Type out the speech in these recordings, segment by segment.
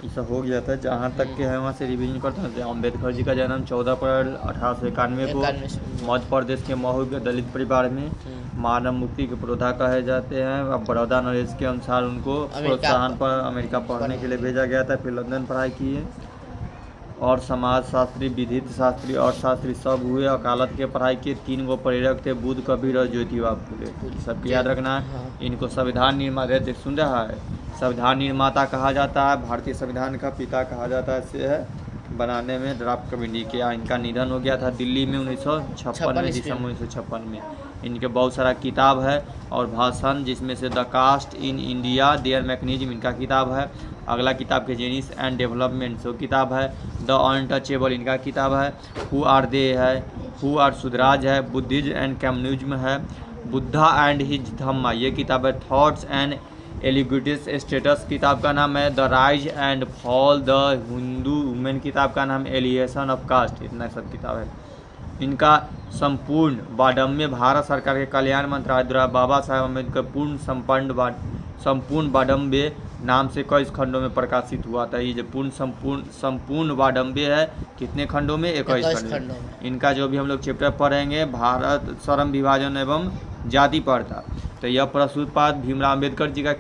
ये सब हो गया था। जहाँ तक के है वहाँ से रिवीजन करते हैं। अम्बेडकर जी का जन्म 14 अप्रैल 1891 को मध्य प्रदेश के महू के दलित परिवार में मानव मुक्ति के पुरोधा कहे जाते हैं। अब बड़ौदा नॉलेज के अनुसार उनको प्रोत्साहन पर अमेरिका पढ़ने के लिए भेजा गया था। फिर लंदन पढ़ाई किए और समाज शास्त्री, विधित शास्त्री, अर्थशास्त्री सब हुए। वकालत के पढ़ाई के 3 गो प्रेरक थे, बुद्ध, कबीर और ज्योतिबा फुले। सबको याद रखना है। इनको संविधान निर्माता सुन रहा है, संविधान निर्माता कहा जाता है, भारतीय संविधान का पिता कहा जाता है। से है बनाने में ड्राफ्ट कमेटी के। इनका निधन हो गया था दिल्ली में 1956 में, दिसंबर 1956 में। इनके बहुत सारा किताब है और भाषण, जिसमें से the caste in India their mechanism इनका किताब है। अगला किताब के जेनिस एंड डेवलपमेंट सो किताब है। द अनटचेबल इनका किताब है। हु आर दे है। हु आर सुधराज है। बुद्धिज्म एंड कम्युनिज्म है। बुद्धा एंड हिज धम्मा ये किताब है। थॉट्स एंड एलिगुटिस स्टेटस किताब का नाम है। The rise and fall the Hindu women किताब का नाम एलिएशन ऑफ कास्ट। इतना सब किताब है इनका। संपूर्ण बाडम्य भारत सरकार के कल्याण मंत्रालय द्वारा बाबा साहेब अम्बेडकर संपूर्ण बाडम्बे नाम से कई खंडों में प्रकाशित हुआ था। ये जो संपूर्ण बाडम्बे है कितने खंडों में? 21 खंडों में। इनका जो भी हम लोग चैप्टर पढ़ेंगे भारत श्रम विभाजन एवं जाति प्रथा। तो यह प्रस्तुत पाठ भीमराव अम्बेडकर जी का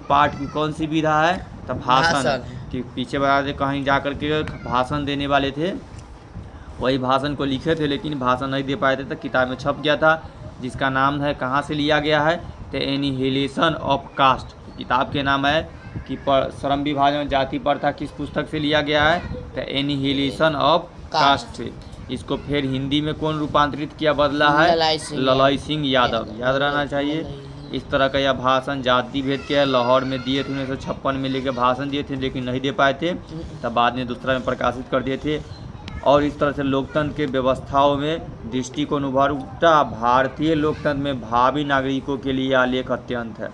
पाठ की कौन सी विधा है? तो भाषण कि पीछे बता दे कहीं जा कर के भाषण देने वाले थे, वही भाषण को लिखे थे लेकिन भाषण नहीं दे पाए थे तो किताब में छप गया था, जिसका नाम है कहाँ से लिया गया है? तो एनिहिलेशन ऑफ कास्ट किताब के नाम है कि श्रम विभाजन जाति प्रथा किस पुस्तक से लिया गया है? तो एनिहिलेशन ऑफ कास्ट से। इसको फिर हिंदी में कौन रूपांतरित किया बदला है? ललाई सिंह यादव। याद रहना चाहिए। इस तरह का यह भाषण जाति भेद के लाहौर में दिए थे 1956 में, लेके भाषण दिए थे लेकिन नहीं दे पाए थे, तब बाद में दूसरा में प्रकाशित कर दिए थे। और इस तरह से लोकतंत्र के व्यवस्थाओं में दृष्टिकोण उभरता। भारतीय लोकतंत्र में भावी नागरिकों के लिए आलेख अत्यंत है।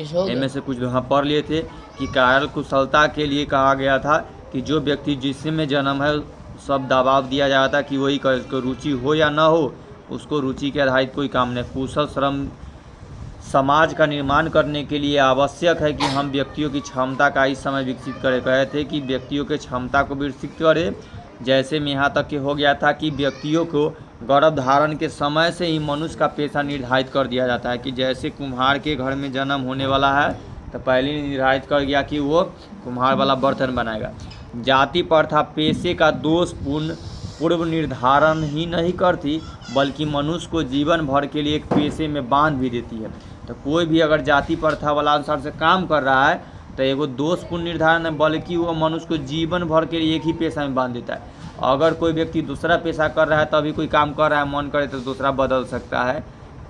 इनमें से कुछ यहाँ पढ़ लिए थे कि कार्य कुशलता के लिए कहा गया था कि जो व्यक्ति जिसमें जन्म है सब दबाव दिया जाता कि वही करे, उसको रुचि हो या ना हो, उसको रुचि के आधारित कोई काम नहीं। कुशल श्रम समाज का निर्माण करने के लिए आवश्यक है कि हम व्यक्तियों की क्षमता का इस समय विकसित करें। कहे थे कि व्यक्तियों के क्षमता को विकसित करें। जैसे में यहाँ तक कि हो गया था कि व्यक्तियों को गर्भ धारण के समय से ही मनुष्य का पेशा निर्धारित कर दिया जाता है कि जैसे कुम्हार के घर में जन्म होने वाला है तो पहले निर्धारित कर गया कि वो कुम्हार वाला बर्तन बनाएगा। जाति प्रथा पेशे का दोषपूर्ण पूर्व निर्धारण ही नहीं करती बल्कि मनुष्य को जीवन भर के लिए एक पेशे में बांध भी देती है। तो कोई भी अगर जाति प्रथा वाला अनुसार से काम कर रहा है तो एगो दोषपूर्ण निर्धारण है, बल्कि वो मनुष्य को जीवन भर के लिए एक ही पेशा में बांध देता है। अगर कोई व्यक्ति दूसरा पेशा कर रहा है तभी कोई काम कर रहा है, मन करे तो दूसरा बदल सकता है।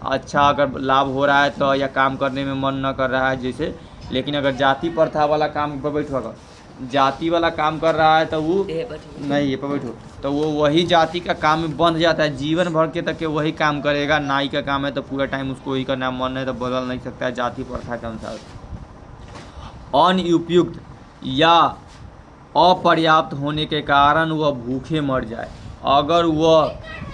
अच्छा अगर लाभ हो रहा है तो, या काम करने में मन न कर रहा है जैसे, लेकिन अगर जाति प्रथा वाला काम पर बैठो, अगर जाति वाला काम कर रहा है तो वो नहीं ये पर बैठो तो वो वही जाति का काम में बंध जाता है, जीवन भर के तक के वही काम करेगा। नाई का काम है तो पूरा टाइम उसको वही करना, मन है तो बदल नहीं सकता है जाति प्रथा के अनुसार। अनुपयुक्त या अपर्याप्त होने के कारण वह भूखे मर जाए। अगर वह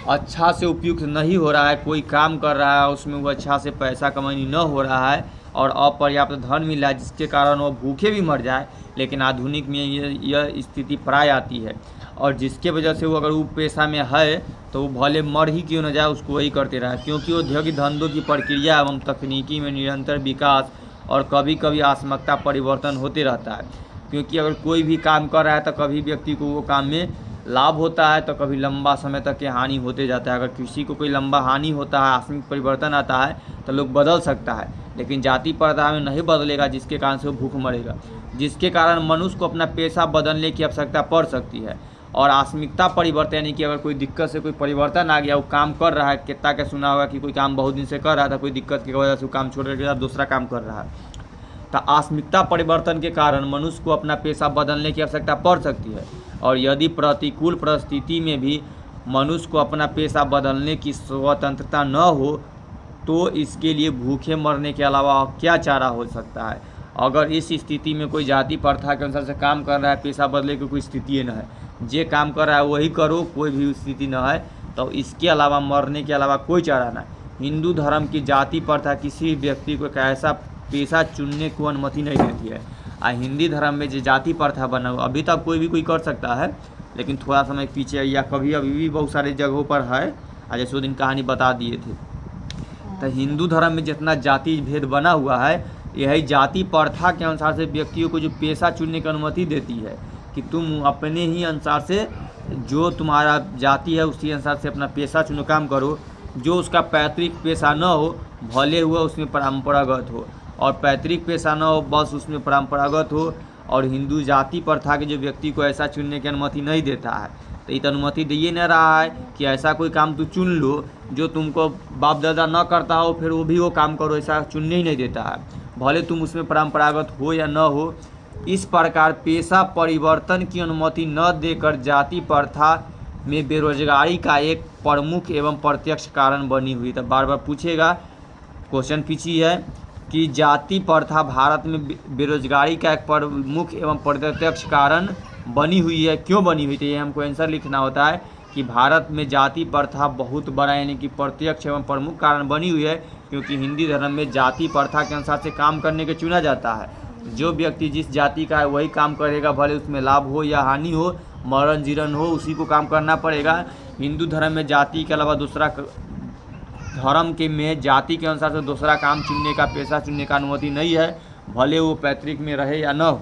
अच्छा से उपयुक्त नहीं हो रहा है, कोई काम कर रहा है उसमें वह अच्छा से पैसा कमाई न हो रहा है और अपर्याप्त धन मिल रहा है जिसके कारण वह भूखे भी मर जाए, लेकिन आधुनिक में यह स्थिति प्राय आती है और जिसके वजह से वो अगर वो पेशा में है तो वो भले मर ही क्यों न जाए उसको वही करते रहे, क्योंकि औद्योगिक धंधों की प्रक्रिया एवं तकनीकी में निरंतर विकास और कभी कभी आक्रामकता परिवर्तन होते रहता है। क्योंकि अगर कोई भी काम कर रहा है तो कभी व्यक्ति को वो काम में लाभ होता है तो कभी लंबा समय तक के हानि होते जाता है। अगर किसी को कोई लंबा हानि होता है, आकस्मिक परिवर्तन आता है तो लोग बदल सकता है, लेकिन जाति प्रथा में नहीं बदलेगा जिसके कारण से वो भूख मरेगा, जिसके कारण मनुष्य को अपना पेशा बदलने की आवश्यकता पड़ सकती है। और आकस्मिकता परिवर्तन यानी कि अगर कोई दिक्कत से कोई परिवर्तन आ गया, वो काम कर रहा है, कितना का सुना होगा कि कोई काम बहुत दिन से कर रहा था, कोई दिक्कत की वजह से वो काम छोड़ के दूसरा काम कर रहा है, तो आकस्मिकता परिवर्तन के कारण मनुष्य को अपना पेशा बदलने की आवश्यकता पड़ सकती है। और यदि प्रतिकूल परिस्थिति में भी मनुष्य को अपना पेशा बदलने की स्वतंत्रता न हो तो इसके लिए भूखे मरने के अलावा क्या चारा हो सकता है। अगर इस स्थिति में कोई जाति प्रथा के अनुसार से काम कर रहा है, पेशा बदलने की कोई स्थिति न है, जे काम कर रहा है वही करो, कोई भी स्थिति न है, तो इसके अलावा मरने के अलावा कोई चारा न है। हिंदू धर्म की जाति प्रथा किसी व्यक्ति को एक ऐसा पेशा चुनने को अनुमति नहीं देती है। हिंदी धर्म में जो जाति प्रथा बना हुआ, अभी तक कोई भी कोई कर सकता है, लेकिन थोड़ा समय पीछे या कभी अभी भी बहुत सारे जगहों पर है, जैसे वो दिन कहानी बता दिए थे। तो हिंदू धर्म में जितना जाति भेद बना हुआ है, यही जाति प्रथा के अनुसार से व्यक्तियों को जो पेशा चुनने की अनुमति देती है कि तुम अपने ही अनुसार से, जो तुम्हारा जाति है उसी अनुसार से अपना पेशा चुनो, काम करो। जो उसका पैतृक पेशा न हो, भले हुआ उसमें परंपरागत हो, और पैतृक पेशा न हो बस उसमें परंपरागत हो। और हिंदू जाति प्रथा के जो व्यक्ति को ऐसा चुनने की अनुमति नहीं देता है, तो ये अनुमति दे नहीं रहा है कि ऐसा कोई काम तू चुन लो जो तुमको बाप दादा न करता हो, फिर वो भी वो काम करो, ऐसा चुनने ही नहीं देता है, भले तुम उसमें परंपरागत हो या न हो। इस प्रकार पेशा परिवर्तन की अनुमति न देकर जाति प्रथा में बेरोजगारी का एक प्रमुख एवं प्रत्यक्ष कारण बनी हुई। तो बार बार पूछेगा, क्वेश्चन पीछे है कि जाति प्रथा भारत में बेरोजगारी का एक प्रमुख एवं प्रत्यक्ष कारण बनी हुई है, क्यों बनी हुई? तो ये हमको आंसर लिखना होता है कि भारत में जाति प्रथा बहुत बड़ा यानी कि प्रत्यक्ष एवं प्रमुख कारण बनी हुई है, क्योंकि हिंदी धर्म में जाति प्रथा के अनुसार से काम करने के चुना जाता है। जो व्यक्ति जिस जाति का है वही काम करेगा, भले उसमें लाभ हो या हानि हो, मरण जीवन हो, उसी को काम करना पड़ेगा। हिंदू धर्म में जाति के अलावा दूसरा धर्म के में जाति के अनुसार से दूसरा काम चुनने का, पेशा चुनने का अनुमति नहीं है, भले वो पैतृक में रहे या न हो।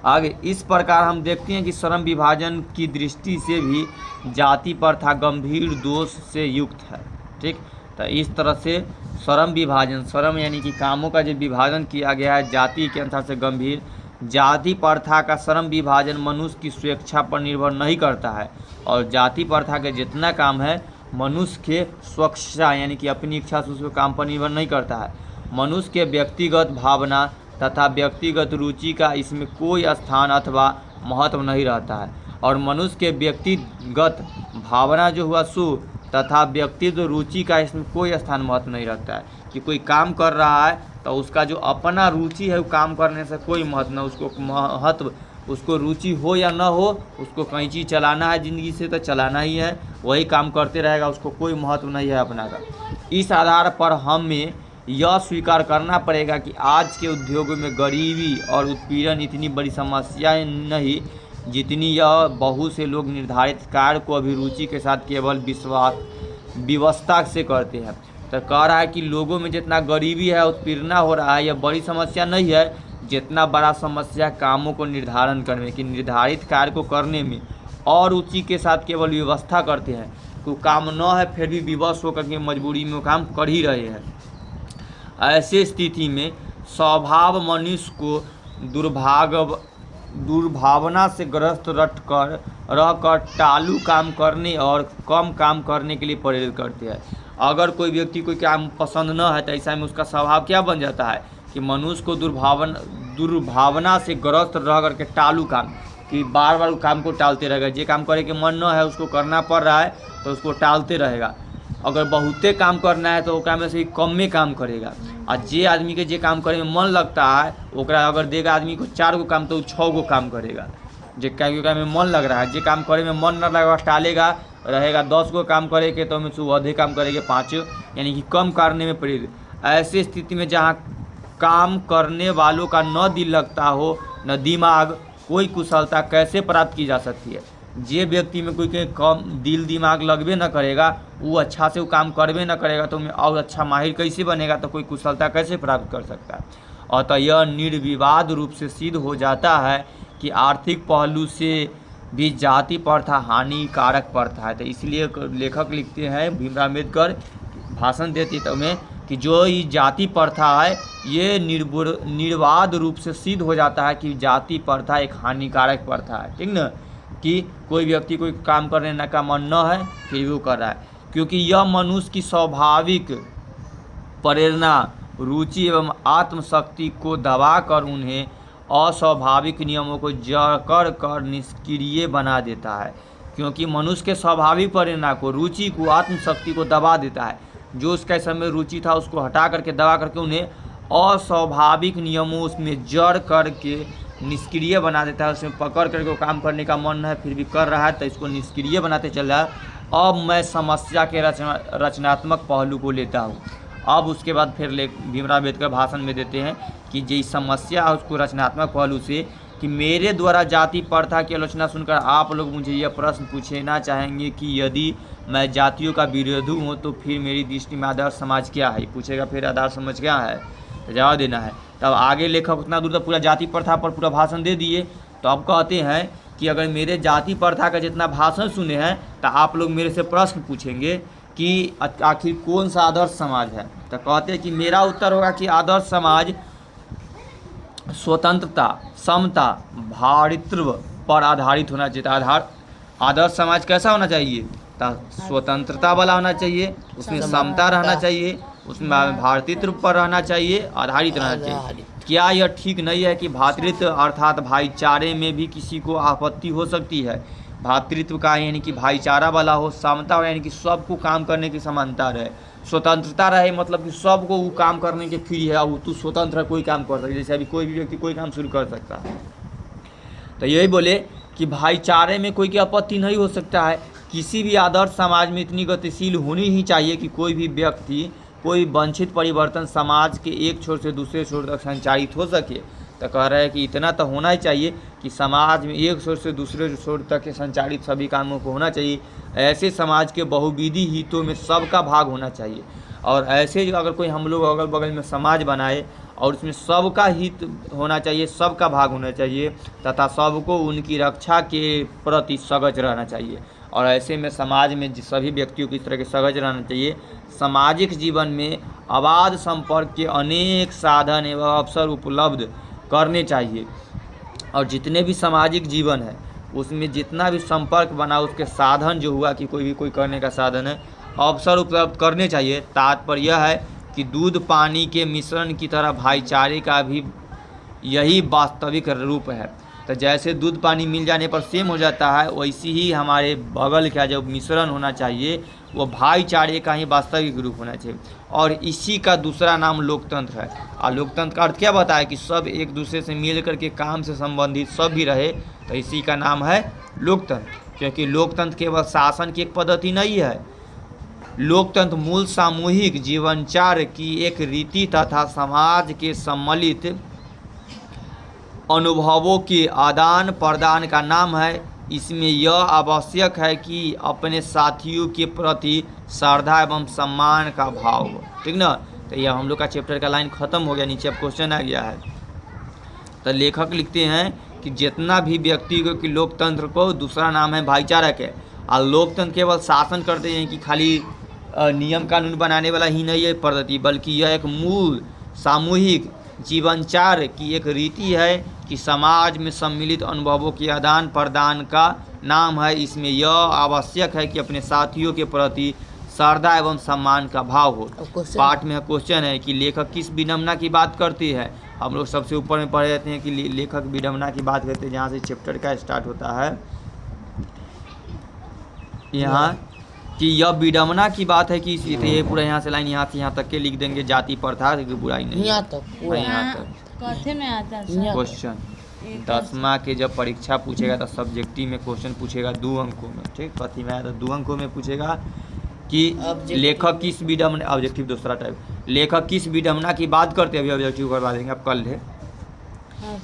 आगे इस प्रकार हम देखते हैं कि श्रम विभाजन की दृष्टि से भी जाति प्रथा गंभीर दोष से युक्त है। ठीक, तो इस तरह से श्रम विभाजन, श्रम यानी कि कामों का जो विभाजन किया गया है जाति के अनुसार से गंभीर, जाति प्रथा का श्रम विभाजन मनुष्य की स्वेच्छा पर निर्भर नहीं करता है, और जाति प्रथा के जितना काम है मनुष्य के स्वेच्छा यानी कि अपनी इच्छा से उसके काम पर निर्भर नहीं करता है। मनुष्य के व्यक्तिगत भावना तथा व्यक्तिगत रुचि का इसमें कोई स्थान अथवा महत्व नहीं रहता है, और मनुष्य के व्यक्तिगत भावना जो हुआ सु तथा व्यक्तिगत रुचि का इसमें कोई स्थान महत्व नहीं रखता है कि कोई काम कर रहा है तो उसका जो अपना रुचि है वो काम करने से कोई महत्व नहीं, उसको महत्व, उसको रुचि हो या न हो, उसको कहीं चीज़ चलाना है ज़िंदगी से तो चलाना ही है, वही काम करते रहेगा, उसको कोई महत्व नहीं है अपना का। इस आधार पर हमें यह स्वीकार करना पड़ेगा कि आज के उद्योगों में गरीबी और उत्पीड़न इतनी बड़ी समस्या नहीं जितनी यह बहुत से लोग निर्धारित कार्य को अभिरुचि के साथ केवल व्यवस्था से करते हैं। तो कह रहा है कि लोगों में जितना गरीबी है, उत्पीड़न हो रहा है, यह बड़ी समस्या नहीं है जितना बड़ा समस्या कामों को निर्धारण करने कि निर्धारित कार्य को करने में और रुचि के साथ केवल व्यवस्था करते हैं, तो काम न है फिर भी विवश होकर के मजबूरी में वो काम कर ही रहे हैं। ऐसे स्थिति में स्वभाव मनुष्य को दुर्भावना से ग्रस्त रहकर टालू काम करने और कम काम करने के लिए प्रेरित करते हैं। अगर कोई व्यक्ति को काम पसंद न है तो ऐसा में उसका स्वभाव क्या बन जाता है कि मनुष्य को दुर्भावना से ग्रस्त रह करके टालू काम, कि बार बार काम को टालते रहेगा, जे काम करे के मन न है उसको करना पड़ रहा है तो उसको टालते रहेगा। अगर बहुते काम करना है तो ओकरा में से कम में काम करेगा, और जे आदमी के जे काम करे में मन लगता है ओकरा अगर देगा आदमी को 4 गो काम तो 6 गो काम करेगा। जे काम में मन लग रहा है, जे काम करे में मन न लगा टालेगा, रहेगा 10 गो काम करे के तो उसमें अधिक काम करेंगे 5, यानी कि कम करने में प्रेरित। ऐसी स्थिति में जहाँ काम करने वालों का न दिल लगता हो न दिमाग, कोई कुशलता कैसे प्राप्त की जा सकती है? जे व्यक्ति में कोई के कम दिल दिमाग लगबे न करेगा, वो अच्छा से वो काम करबे न करेगा तो और अच्छा माहिर कैसे बनेगा, तो कोई कुशलता कैसे प्राप्त कर सकता है? अतः यह निर्विवाद रूप से सिद्ध हो जाता है कि आर्थिक पहलू से भी जाति प्रथा हानिकारक प्रथा है। तो इसलिए लेखक लिखते हैं, भीमराव अम्बेडकर भाषण देते तो में कि जो ये जाति प्रथा है ये निर्वाद रूप से सिद्ध हो जाता है कि जाति प्रथा एक हानिकारक प्रथा है। ठीक ना, कि कोई व्यक्ति कोई काम करने का मन न है फिर भी वो कर रहा है, क्योंकि यह मनुष्य की स्वाभाविक प्रेरणा, रुचि एवं आत्मशक्ति को दबाकर उन्हें अस्वाभाविक नियमों को जकड़ कर निष्क्रिय बना देता है। क्योंकि मनुष्य के स्वाभाविक प्रेरणा को, रुचि को, आत्मशक्ति को दबा देता है। जो उसका समय रुचि था उसको हटा करके दबा करके उन्हें अस्वाभाविक नियमों उसमें जड़ करके निष्क्रिय बना देता है। उसमें पकड़ करके वो काम करने का मन है फिर भी कर रहा है तो इसको निष्क्रिय बनाते चल रहा है। अब मैं समस्या के रचनात्मक पहलू को लेता हूँ। अब उसके बाद फिर भीमराव अम्बेडकर भाषण में देते हैं कि जो समस्या है उसको रचनात्मक पहलू से, कि मेरे द्वारा जाति प्रथा की आलोचना सुनकर आप लोग मुझे यह प्रश्न पूछना चाहेंगे कि यदि मैं जातियों का विरोधी हूँ तो फिर मेरी दृष्टि में आदर्श समाज क्या है। पूछेगा फिर आदर्श समाज क्या है, तो जवाब देना है। तब आगे लेखक उतना दूर तक पूरा जाति प्रथा पर पूरा भाषण दे दिए। तो अब कहते हैं कि अगर मेरे जाति प्रथा का जितना भाषण सुने हैं तो आप लोग मेरे से प्रश्न पूछेंगे कि आखिर कौन सा आदर्श समाज है। तो कहते हैं कि मेरा उत्तर होगा कि आदर्श समाज स्वतंत्रता, समता, भातृत्व पर आधारित होना चाहिए। आदर्श समाज कैसा होना चाहिए? स्वतंत्रता वाला होना चाहिए, उसमें समता रहना चाहिए, उसमें भातृत्व पर रहना चाहिए, आधारित रहना चाहिए। क्या यह ठीक नहीं है कि भातृत्व अर्थात भाईचारे में भी किसी को आपत्ति हो सकती है? भातृत्व का यानी कि भाईचारा वाला हो, समता यानी कि सबको काम करने की समानता रहे, स्वतंत्रता रहे मतलब कि सबको वो काम करने के फ्री है, अब तू स्वतंत्र है, कोई काम कर सकता, जैसे अभी कोई भी व्यक्ति कोई काम शुरू कर सकता है। तो यही बोले कि भाईचारे में कोई की आपत्ति नहीं हो सकता है। किसी भी आदर्श समाज में इतनी गतिशील होनी ही चाहिए कि कोई भी व्यक्ति, कोई वंचित परिवर्तन समाज के एक छोर से दूसरे छोर तक संचारित हो सके। तो कह रहे हैं कि इतना तो होना ही चाहिए कि समाज में एक छोर से दूसरे छोर तक के संचालित सभी कामों को होना चाहिए। ऐसे समाज के बहुविधि हितों में सबका भाग होना चाहिए। और ऐसे अगर कोई हम लोग अगल बगल में समाज बनाए और उसमें सबका हित होना चाहिए, सबका भाग होना चाहिए तथा सबको उनकी रक्षा के प्रति सजग रहना चाहिए। और ऐसे में समाज में सभी व्यक्तियों को इस तरह के सजग रहना चाहिए। सामाजिक जीवन में अबाध संपर्क के अनेक साधन एवं अवसर उपलब्ध करने चाहिए। और जितने भी सामाजिक जीवन है उसमें जितना भी संपर्क बना उसके साधन जो हुआ कि कोई करने का साधन है, अवसर उपलब्ध करने चाहिए। तात्पर्य यह है कि दूध पानी के मिश्रण की तरह भाईचारे का भी यही वास्तविक रूप है। तो जैसे दूध पानी मिल जाने पर सेम हो जाता है, वैसे ही हमारे बगल का जो मिश्रण होना चाहिए वो भाईचारे का ही वास्तविक रूप होना चाहिए। और इसी का दूसरा नाम लोकतंत्र है। और लोकतंत्र का अर्थ क्या बताया कि सब एक दूसरे से मिल करके काम से संबंधित सब भी रहे, तो इसी का नाम है लोकतंत्र। क्योंकि लोकतंत्र केवल शासन की एक पद्धति नहीं है, लोकतंत्र मूल सामूहिक जीवनचार की एक रीति तथा समाज के सम्मिलित अनुभवों के आदान प्रदान का नाम है। इसमें यह आवश्यक है कि अपने साथियों के प्रति श्रद्धा एवं सम्मान का भाव हो। ठीक ना। तो यह हम लोग का चैप्टर का लाइन खत्म हो गया, नीचे अब क्वेश्चन आ गया है। तो लेखक लिखते हैं कि जितना भी व्यक्ति को कि लोकतंत्र को दूसरा नाम है भाईचारा के। और लोकतंत्र केवल शासन करते हैं कि खाली नियम कानून बनाने वाला ही नहीं है पद्धति, बल्कि यह एक मूल सामूहिक जीवनचार की एक रीति है कि समाज में सम्मिलित अनुभवों के आदान प्रदान का नाम है। इसमें यह आवश्यक है कि अपने साथियों के प्रति श्रद्धा एवं सम्मान का भाव हो। पाठ में क्वेश्चन है कि लेखक किस विडंबना की बात करती है। हम लोग सबसे ऊपर में पढ़े जाते हैं कि लेखक विडंबना की बात करते हैं, जहाँ से चैप्टर का स्टार्ट होता है यहाँ कि यह विडंबना की बात है कि ये पूरा यहाँ से लाइन यहाँ से यहाँ तक के लिख देंगे, जाति प्रथा की बुराई नहीं, यहाँ तक क्वेश्चन 10वां के जब परीक्षा पूछेगा तो सब्जेक्टिव में क्वेश्चन पूछेगा 2 अंकों में। ठीक, कथी में आया तो 2 अंकों में पूछेगा कि लेखक किस विडंबना, ऑब्जेक्टिव दूसरा टाइप, लेखक किस विडंबना की बात करते हैं, अभी ऑब्जेक्टिव करवा देंगे आप कल है,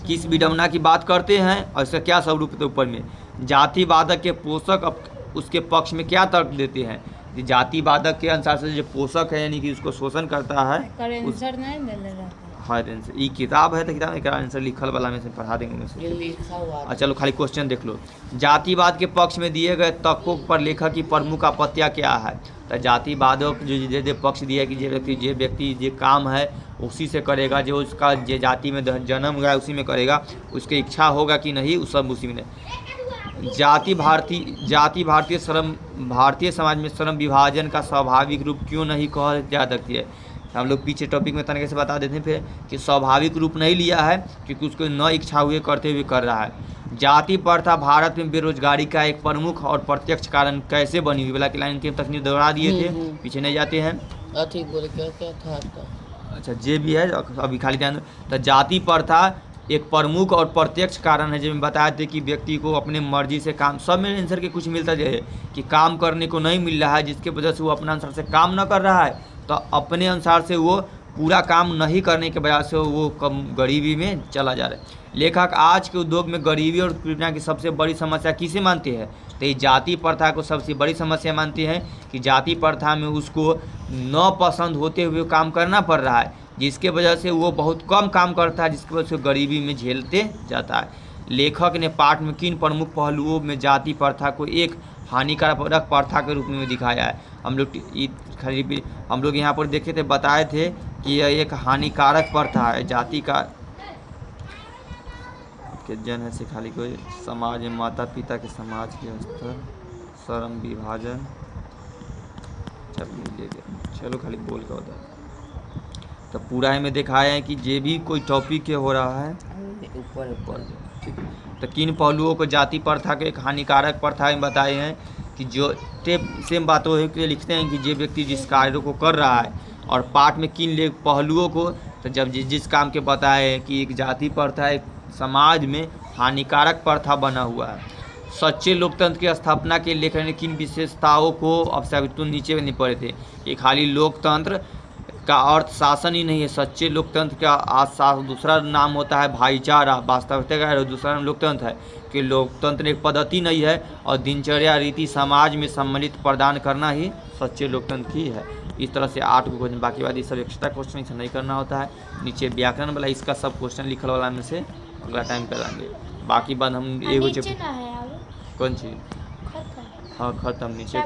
किस विडंबना की बात करते हैं और इसका क्या स्वरूप है। ऊपर में जातिवादक के पोषक उसके पक्ष में क्या तर्क देते हैं। जातिवादक के अनुसार से जो पोषक है यानी कि उसको शोषण करता है, हर आंसर ये किताब है तो किताब में आंसर लिखल वाला में से पढ़ा देंगे से। चलो खाली क्वेश्चन देख लो। जातिवाद के पक्ष में दिए गए तर्कों पर लेखक की प्रमुख आपत्तियाँ क्या है। तो जातिवादक जो पक्ष दिया कि जे व्यक्ति जो काम है उसी से करेगा, जो उसका जो जाति में जन्म हुआ है उसी में करेगा, उसकी इच्छा होगा कि नहीं उस सब उसी में। जाति भारतीय समाज में श्रम विभाजन का स्वाभाविक रूप क्यों नहीं कहा जा सकती है। हम लोग पीछे टॉपिक में तरीके से बता देते हैं फिर कि स्वाभाविक रूप नहीं लिया है क्योंकि उसको न इच्छा हुए करते हुए कर रहा है। जाति प्रथा भारत में बेरोजगारी का एक प्रमुख और प्रत्यक्ष कारण कैसे बनी हुई, वाला की लाइन के तक दोहरा दिए थे, पीछे नहीं जाते हैं। क्या था अच्छा जे भी है अभी खाली ध्यान। तो जाति प्रथा एक प्रमुख और प्रत्यक्ष कारण है, जब बताए थे कि व्यक्ति को अपने मर्जी से काम, सब में आंसर के कुछ मिलता है कि काम करने को नहीं मिल रहा है, जिसके वजह से वो अपना अनुसार से काम न कर रहा है, तो अपने अनुसार से वो पूरा काम नहीं करने के वजह से वो कम गरीबी में चला जा रहा है। लेखक आज के उद्योग में गरीबी और पीड़ना की सबसे बड़ी समस्या किसे मानती है? तो ये जाति प्रथा को सबसे बड़ी समस्या मानती है कि जाति प्रथा में उसको न पसंद होते हुए काम करना पड़ रहा है, जिसके वजह से वो बहुत कम काम करता है, जिसकी वजह से गरीबी में झेलते जाता है। लेखक ने पाठ में किन प्रमुख पहलुओं में जाति प्रथा को एक हानिकारक प्रथा के रूप में दिखाया है? हम लोग यहाँ पर देखे थे, बताए थे कि यह एक हानिकारक प्रथा है। जाति का जन है से खाली कोई समाज में माता पिता के समाज के स्तर, श्रम विभाजन, चलो खाली बोल के होता है। तो पूरा में दिखाया है कि जे भी कोई टॉपिक हो रहा है ऊपर ठीक है। तो किन पहलुओं को जाति प्रथा के एक हानिकारक प्रथा में बताए हैं कि जो सेम बातों के लिखते हैं कि जे व्यक्ति जिस कार्य को कर रहा है, और पाठ में किन पहलुओं को, तो जब जिस काम के बताए हैं कि एक जाति प्रथा एक समाज में हानिकारक प्रथा बना हुआ है। सच्चे लोकतंत्र की स्थापना के लेखक ने किन विशेषताओं को, अब से तो नीचे में नहीं पढ़े थे, ये खाली लोकतंत्र का अर्थ शासन ही नहीं है। सच्चे लोकतंत्र का दूसरा नाम होता है भाईचारा, वास्तविकता का दूसरा नाम लोकतंत्र है कि लोकतंत्र एक पद्धति नहीं है और दिनचर्या रीति समाज में सम्मिलित प्रदान करना ही सच्चे लोकतंत्र की है। इस तरह से 8 क्वेश्चन, बाकी बात ये सब एक्स्ट्रा क्वेश्चन इसे नहीं करना होता है। नीचे व्याकरण वाला इसका सब क्वेश्चन लिखल वाला में से अगला टाइम कराएंगे। बाकी बात हम कौन चीज़? हाँ खत्म नीचे